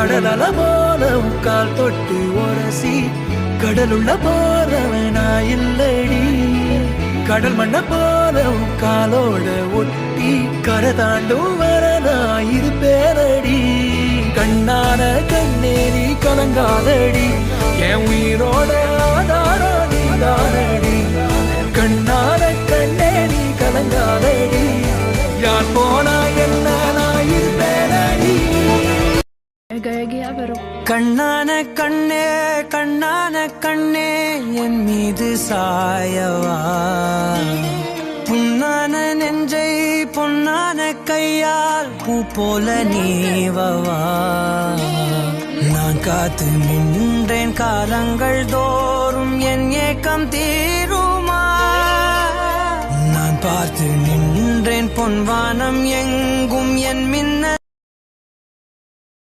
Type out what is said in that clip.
கடலல போல கால் தொட்டு உரசி கடலுள்ள போறவனா இல்லடி கடல் மண்ண போல காலோட ஒட்டி கரை தாண்டும் வரனா இருப்பேனடி கண்ணான கண்ணே நீ கலங்காதடி என் உயிரோட ஆதாரம் நீதானடி கண்ணான கண்ணே நீ கலங்காதடி யார் போனா என்ன நான் இருப்பேனடி கண்ணான கண்ணே கண்ணான கண்ணே என் மீது சாயவா புண்ணான நெஞ்சை பொன்னான கையால் பூ போல நீவவா நான் காத்து நின்றேன் காலங்கள் தோறும் என் ஏக்கம் தீருமா நான் பார்த்து நின்றேன் பொன்வானம் எங்கும் என் மின்